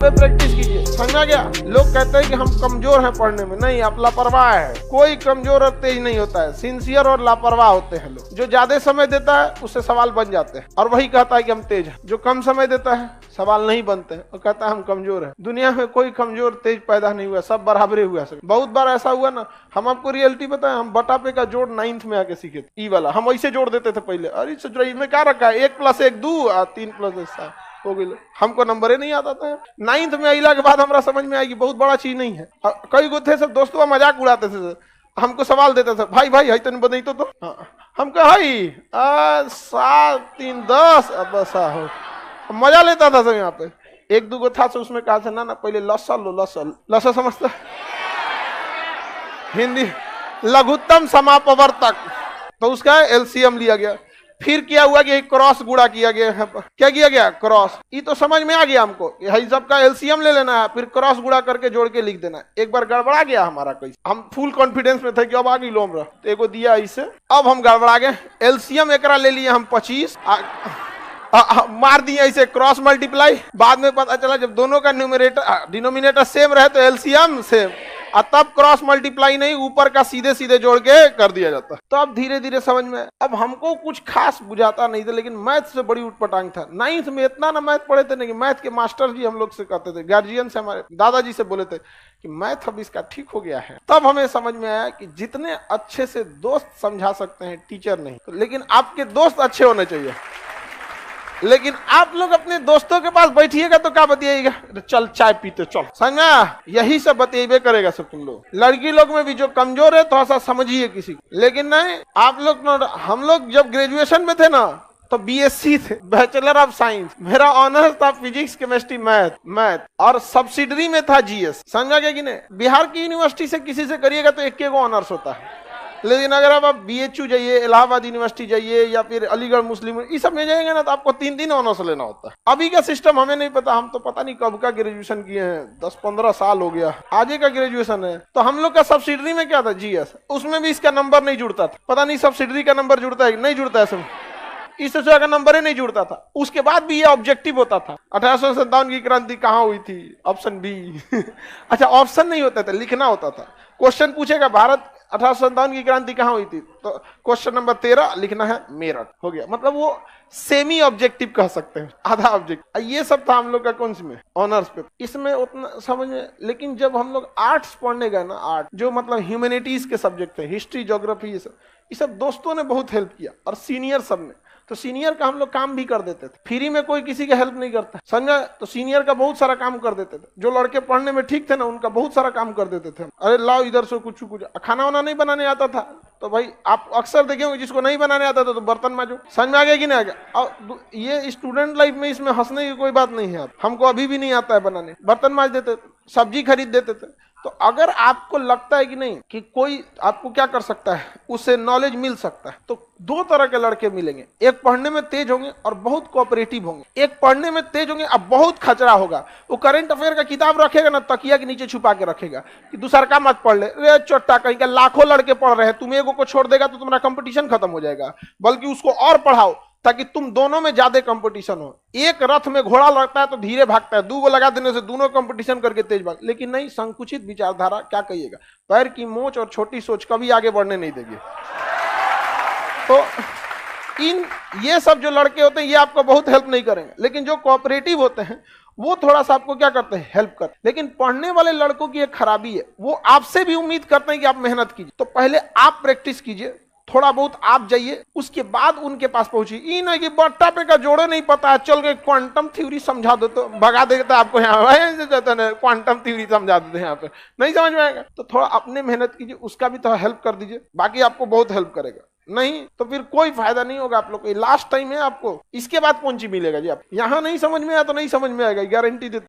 पे प्रैक्टिस कीजिए, समझ में आ गया। लोग कहते हैं कि हम कमजोर हैं पढ़ने में, नहीं, आप लापरवाह है। कोई कमजोर और तेज नहीं होता है, सिंसियर और लापरवाह होते हैं लोग। जो ज्यादा समय देता है उससे सवाल बन जाते हैं और वही कहता है कि हम तेज हैं। जो कम समय देता है सवाल नहीं बनते हैं और कहता है हम कमजोर हैं। दुनिया में कोई कमजोर तेज पैदा नहीं हुआ, सब बराबरे हुआ। सब बहुत बार ऐसा हुआ ना, हम आपको रियलिटी बताएं, हम बटा पे का जोड़ 9th में आके सीखे थे। ई वाला हम ऐसे जोड़ देते थे पहले, अरे इसमें क्या रखा है, 1 + 1 2 और 3 + 1 7 हो गई। हमको नंबर ही नहीं आता था। 9th में अला के बाद हमरा समझ में आएगी बहुत बड़ा चीज नहीं है। कई गो थे सब दोस्तों मजाक उड़ाते थे, हमको सवाल देते थे, भाई भाई है तेन बदई तो हम कहे 7 3 10 बस हो, मजा लेता था सब। यहाँ पे 1 2 था, उसमें कहा था ना पहले लसा लो, लसा समझता हिंदी लघुत्तम समापवर्तक, तो उसका एलसीएम लिया गया। फिर क्या हुआ कि क्रॉस गुणा किया गया है। क्या किया गया, क्रॉस। ये तो समझ में आ गया हमको, यही सबका एलसीएम ले लेना है, फिर क्रॉस गुणा करके जोड़ के लिख देना है। एक बार गड़बड़ा गया हमारा, कैसे हम फुल कॉन्फिडेंस में थे कि अब आ गई लोमरा, तो एगो दिया इसे, अब हम गड़बड़ा गए। एलसीएम एकरा ले लिए हम 25, मार दिया इसे क्रॉस मल्टीप्लाई। बाद में पता चला जब दोनों का न्यूमरेटर डिनोमिनेटर सेम रहे तो एलसीएम सेम, और तब क्रॉस मल्टीप्लाई नहीं, ऊपर का सीधे सीधे जोड़ के कर दिया जाता। तो अब धीरे धीरे समझ में। अब हमको कुछ खास बुझाता नहीं था, लेकिन मैथ से बड़ी उठपटांग था। 9th में इतना ना मैथ पढ़े थे, नहीं मैथ के मास्टर जी हम लोग से कहते थे, गार्जियन से, हमारे दादाजी से बोले थे कि मैथ अब इसका ठीक हो गया है। तब हमें समझ में आया कि जितने अच्छे से दोस्त समझा सकते हैं टीचर नहीं, लेकिन आपके दोस्त अच्छे होने चाहिए। लेकिन आप लोग अपने दोस्तों के पास बैठिएगा तो क्या बतियाएगा, चल चाय पीते चल, समझा, यही सब बतिएबे करेगा सब तुम लोग। लड़की लोग में भी जो कमजोर है थोड़ा सा समझिए किसी को, लेकिन नहीं आप लोग। हम लोग जब ग्रेजुएशन में थे ना तो बीएससी थे, बैचलर ऑफ साइंस। मेरा ऑनर्स था फिजिक्स केमिस्ट्री मैथ और सब्सिडरी में था जीएस, समझा गया कि नहीं। बिहार की यूनिवर्सिटी से किसी से करिएगा तो एक ऑनर्स होता है, लेकिन अगर आप बीएचयू जाइए, इलाहाबाद यूनिवर्सिटी जाइए, या फिर अलीगढ़ मुस्लिम, इस सब में जाएंगे ना तो आपको 3 ऑनर्स लेना होता है। अभी का सिस्टम हमें नहीं पता, हम तो पता नहीं कब का ग्रेजुएशन किए हैं, 10-15 साल हो गया, आगे का ग्रेजुएशन है। तो हम लोग का सब्सिडरी में क्या था, जीएस, उसमें भी इसका नंबर नहीं जुड़ता था। पता नहीं सब्सिडरी का नंबर जुड़ता है नहीं जुड़ता है, सब इस तरह का नंबर ही नहीं जुड़ता था। उसके बाद भी ये ऑब्जेक्टिव होता था, 1857 की क्रांति कहाँ हुई थी, ऑप्शन बी अच्छा ऑप्शन नहीं होता था, लिखना होता था। क्वेश्चन पूछेगा भारत 1857 की क्रांति कहाँ हुई थी, तो क्वेश्चन नंबर 13 लिखना है मेरठ, हो गया। मतलब वो सेमी ऑब्जेक्टिव कह सकते हैं, आधा ऑब्जेक्टिव। ये सब था हम लोग का कौन सी में, ऑनर्स पे, इसमें उतना समझ में। लेकिन जब हम लोग आर्ट्स पढ़ने गए ना, आर्ट जो मतलब ह्यूमैनिटीज के सब्जेक्ट थे, हिस्ट्री, ज्योग्राफी, ये सब दोस्तों ने बहुत हेल्प किया, और सीनियर सब ने। तो सीनियर का हम लोग काम भी कर देते थे, फ्री में कोई किसी का हेल्प नहीं करता, समझा। तो सीनियर का बहुत सारा काम कर देते थे। जो लड़के पढ़ने में ठीक थे ना, उनका बहुत सारा काम कर देते थे। अरे लाओ इधर से कुछ खाना वाना नहीं बनाने आता था तो भाई आप अक्सर देखेंगे जिसको नहीं बनाने आता था तो बर्तन मांजो, समझ में आ गया कि नहीं आ गया। और ये स्टूडेंट लाइफ में इसमें हंसने की कोई बात नहीं है। हमको अभी भी नहीं आता है बनाने, बर्तन मांज देते थे, सब्जी खरीद देते थे। तो अगर आपको लगता है कि नहीं कि कोई आपको क्या कर सकता है, उससे नॉलेज मिल सकता है, तो 2 तरह के लड़के मिलेंगे। एक पढ़ने में तेज होंगे और बहुत कोऑपरेटिव होंगे। एक पढ़ने में तेज होंगे और बहुत खचरा होगा, वो करंट अफेयर का किताब रखेगा ना, तकिया के नीचे छुपा के रखेगा कि दूसरा का मत पढ़ ले, रे चोट्टा, कहीं का लाखों लड़के पढ़ रहे हैं, तुम एगो को छोड़ देगा तो तुम्हारा कंपटीशन खत्म हो जाएगा। बल्कि उसको और पढ़ाओ ताकि तुम दोनों में ज्यादा कंपटीशन हो। एक रथ में घोड़ा लगता है तो धीरे भागता है, 2 गो लगा देने से दोनों कंपटीशन करके तेज भाग। लेकिन नहीं, संकुचित विचारधारा क्या कहिएगा, पैर की मोच और छोटी सोच कभी आगे बढ़ने नहीं देगी। तो ये सब जो लड़के होते हैं ये आपको बहुत हेल्प नहीं करेंगे, लेकिन जो कोऑपरेटिव होते हैं वो थोड़ा सा आपको क्या करते हैं, हेल्प करते हैं। लेकिन पढ़ने वाले लड़कों की एक खराबी है, वो आपसे भी उम्मीद करते हैं कि आप मेहनत कीजिए। तो पहले आप प्रैक्टिस कीजिए, थोड़ा बहुत आप जाइए, उसके बाद उनके पास पहुंचिए। ये नहीं कि बट्टा पे का जोड़े नहीं पता है, चल गए क्वांटम थ्योरी समझा दो तो भगा देता आपको, यहाँ क्वांटम थ्योरी समझा देते हैं, यहाँ पे नहीं समझ में आएगा। तो थोड़ा अपने मेहनत कीजिए, उसका भी थोड़ा हेल्प कर दीजिए, बाकी आपको बहुत हेल्प करेगा। नहीं तो फिर कोई फायदा नहीं होगा आप लोग को। लास्ट टाइम है आपको, इसके बाद कौन सी मिलेगा जी। आप यहाँ नहीं समझ में आया तो नहीं समझ में आएगा, गारंटी देते।